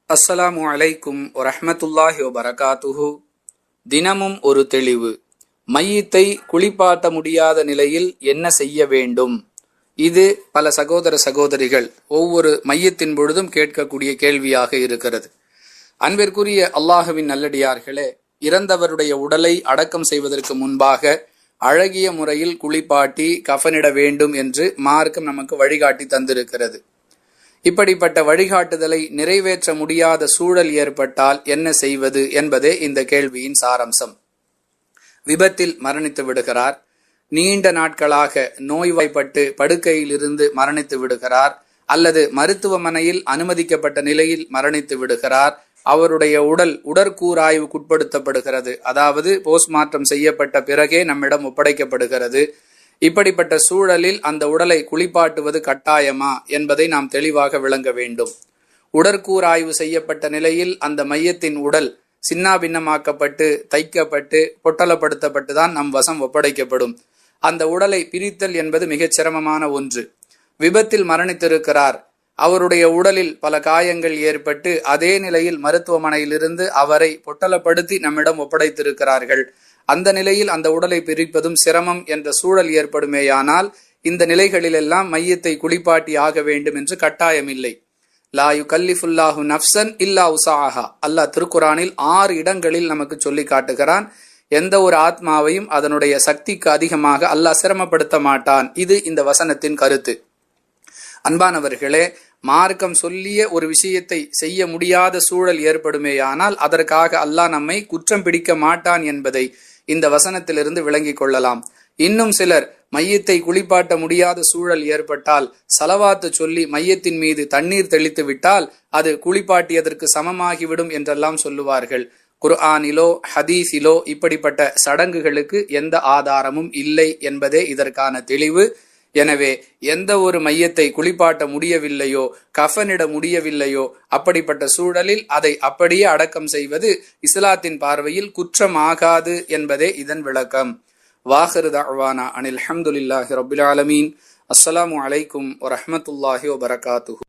அஸ்ஸலாமு அலைக்கும் வரஹ்மத்துல்லாஹி வபரகாத்துஹு. தினமும் ஒரு தெளிவு. மையத்தை குளிப்பாட்ட முடியாத நிலையில் என்ன செய்ய வேண்டும்? இது பல சகோதர சகோதரிகள் ஒவ்வொரு மையத்தின் பொழுதும் கேட்கக்கூடிய கேள்வியாக இருக்கிறது. அன்பிற்குரிய அல்லாஹுவின் நல்லடியார்களே, இறந்தவருடைய உடலை அடக்கம் செய்வதற்கு முன்பாக அழகிய முறையில் குளிப்பாட்டி கஃனிட வேண்டும் என்று மார்க்கம் நமக்கு வழிகாட்டி தந்திருக்கிறது. இப்படிப்பட்ட வழிகாட்டுதலை நிறைவேற்ற முடியாத சூழல் ஏற்பட்டால் என்ன செய்வது என்பதே இந்த கேள்வியின் சாரம்சம். விபத்தில் மரணித்து விடுகிறார், நீண்ட நாட்களாக நோய்வாய்ப்பட்டு படுக்கையிலிருந்து மரணித்து விடுகிறார், அல்லது மருத்துவமனையில் அனுமதிக்கப்பட்ட நிலையில் மரணித்து விடுகிறார். அவருடைய உடல் உடற்கூறாய்வுக்குட்படுத்தப்படுகிறது, அதாவது போஸ்ட்மார்ட்டம் செய்யப்பட்ட பிறகே நம்மிடம் ஒப்படைக்கப்படுகிறது. இப்படிப்பட்ட சூழலில் அந்த உடலை குளிப்பாட்டுவது கட்டாயமா என்பதை நாம் தெளிவாக விளங்க வேண்டும். உடற்கூறாய்வு செய்யப்பட்ட நிலையில் அந்த மையத்தின் உடல் சின்னாபின்னமாக்கப்பட்டு தைக்கப்பட்டு பொட்டலப்படுத்தப்பட்டுதான் நம் வசம் ஒப்படைக்கப்படும். அந்த உடலை பிரித்தல் என்பது மிகச் சிரமமான ஒன்று. விபத்தில் மரணித்திருக்கிறார், அவருடைய உடலில் பல காயங்கள் ஏற்பட்டு அதே நிலையில் மருத்துவமனையிலிருந்து அவரை பொட்டலப்படுத்தி நம்மிடம் ஒப்படைத்திருக்கிறார்கள். அந்த நிலையில் அந்த உடலை பிரிப்பதும் சிரமம் என்ற சூழல் ஏற்படுமேயானால் இந்த நிலைகளிலெல்லாம் மையத்தை குளிப்பாட்டி ஆக வேண்டும் என்று கட்டாயமில்லை. லா யுகல்லிஃபுல்லாஹு நஃப்ஸன் இல்லா உஸாஹா. அல்லாஹ் திருக்குரானில் 6 இடங்களில் நமக்கு சொல்லி காட்டுகிறான். எந்த ஒரு ஆத்மாவையும் அதனுடைய சக்திக்கு அதிகமாக அல்லாஹ் சிரமப்படுத்த மாட்டான். இது இந்த வசனத்தின் கருத்து. அன்பானவர்களே, மார்க்கம் சொல்லிய ஒரு விஷயத்தை செய்ய முடியாத சூழல் ஏற்படுமேயானால் அதற்காக அல்லாஹ் நம்மை குற்றம் பிடிக்க மாட்டான் என்பதை இந்த வசனத்திலிருந்து விளங்கிக் கொள்ளலாம். இன்னும் சிலர் மையத்தை குளிப்பாட்ட முடியாத சூழல் ஏற்பட்டால் சலவாத்து சொல்லி மையத்தின் மீது தண்ணீர் தெளித்து விட்டால் அது குளிப்பாட்டியதற்கு சமமாகிவிடும் என்றெல்லாம் சொல்லுவார்கள். குர்ஆனிலோ ஹதீஸிலோ இப்படிப்பட்ட சடங்குகளுக்கு எந்த ஆதாரமும் இல்லை என்பதே இதற்கான தெளிவு. எனவே எந்த ஒரு மையத்தை குளிப்பாட்ட முடியவில்லையோ, கஃனிட முடியவில்லையோ, அப்படிப்பட்ட சூழலில் அதை அப்படியே அடக்கம் செய்வது இஸ்லாத்தின் பார்வையில் குற்றம் ஆகாது என்பதே இதன் விளக்கம். வாஹிரு தஅவானா அனில் ஹம்துலில்லாஹி ரப்பில் ஆலமீன். அஸ்ஸலாமு அலைக்கும் வரஹ்மத்துல்லாஹி வபரகாத்துஹு.